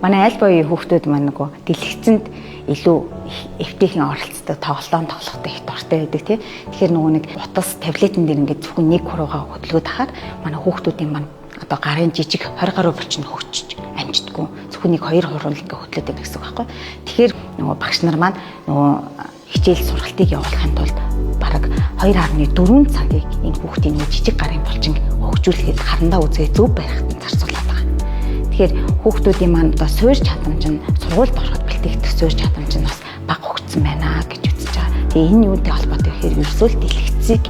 манай аль боёо хүүхдүүд маань нөгөө дэлгэцэнд илүү эвтэйхэн оролцдог, тоглоом тоглохтой их дуртай байдаг тий. Тэгэхээр нөгөө нэг утас таблетэн дээр ингээд зөвхөн нэг хуруугаа хөдөлгөөд хахаар манай хүүхдүүдийн маань одоо гарын жижиг 20 гаруй булчин хөгжиж амждаггүй. Зөвхөн нэг 2 хуруу ингээд хөдлөөд байдаг гэсэн үг байхгүй. Тэгэхээр нөгөө багш нар маань нөгөө хичээл сургалтыг явуулахын тулд бараг 2.4 цагийг энэ хүүхдийн нэг жижиг гарын булчин хөгжүүлэхэд харандаа үзгээ зөв барихад зарцуулаад байгаа. Тэгэхээр хүүхдүүдийн маань одоо суурь чадамж нь сургуульд ороход бэлтгэх суурь чадамж нь бас бага хөгжсөн байна гэж үзэж байгаа. Тэгээ энэ юунтэй холбоотой гэхээр ерөөсөө л дэлгэцийг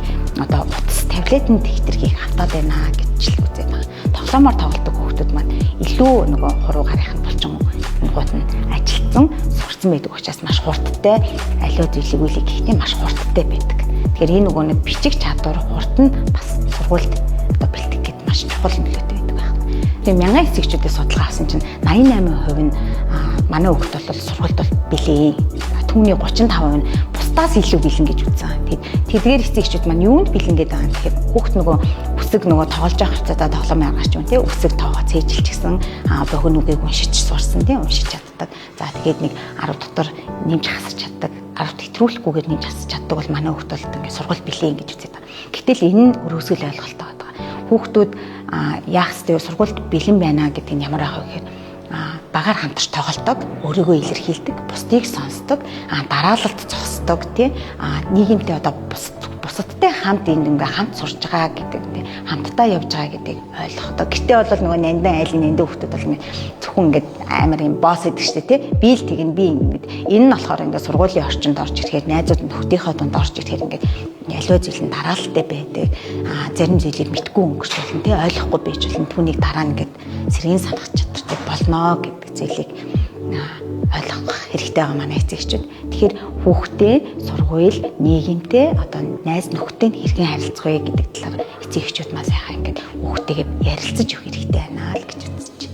одоо утас таблетын хэтэрхийг хавтаад байна гэж л үзээд байгаа. Тоглоомоор тоглодог хүүхдүүд маань илүү нөгөө хуруу гарынхын булчин гот нь ажилтсан сурцсан байдаг учраас маш хурдтай аливаа зүйлийг үлийг хийхдээ маш хурдтай байдаг. Тэгэхээр энэ нөгөө нэг бичих чадвар хурд нь бас сургуульд одоо бэлтгэхэд маш чухал нөлөөтэй байдаг байна. Тэгээ мянган эцэгчүүдээс судалгаа авсан чинь 88% нь манай хүүхд бол сургуульд бол бэлээ. Түүний 35% нь бусдаас илүү бэлэн гэж үзсэн. Тэдгээр эцэгчүүд маань юунд бэлэн гэдэг юм тэгэхээр хүүхд нөгөө үсэг нөгөө тоглож байгаа хугацаатаа тоглоом яагаад ч юм те үсэг тоогоо цээжилчихсэн богино үгийг уншиж сурсан те уншиж чаддаг. За тэгээд нэг 10 дотор нэмж хасаж чаддаг. 10 хэтрүүлэхгүйгээр нэмж хасаж чаддаг бол манай хүүхд бол ингээд сургууль бэлээ гэж үзээд байгаа. Гэтэл энэ нь өрөөсгөл ойлголттой байдаг. Хүүхдүүд яах ёстой сургуульд бэлэн байна гэдэг нь ямар аа гэхээр багаар хамтарч тоглодог, өөрийгөө илэрхийлдэг, бусдыг сонсдог, дараалалд зогсдог, тий нийгэмтэй одоо бусадтай хамт ингээ хамт сурж байгаа гэдэг тий хамтдаа явж байгаа гэдгийг ойлгодог. Гэтэ бол нөгөө нандан айлын нандин хүүхдүүд бол ингээ зөвхөн ингээ амар юм босс гэдэг штэ тий би л тэгнь би ингээ энэ нь болохоор ингээ сургуулийн орчинд орж ирэхээр найзууд нь хөтийнхөө дунд орж ирэхээр ингээ аливаа зүйл нь дараалалтай байдаг. Зарим зүйлийг мэдгүй өнгөрч болно тий ойлгохгүй байж болно. Түүнийг дараа нь ингээ сэргийн санах чадвартай болно гэдэг зүйлийг ойлгох хэрэгтэй байгаа манай эцэгчүүд. Тэгэхээр хүүхдээ сургууль, нийгэмтэй одоо найз нөхдөд хэрхэн харилцах вэ гэдэг талаар эцэгчүүд маань сайхан ингээд хүүхдтэйгээ ярилцаж өгөх хэрэгтэй байна л гэж үзэж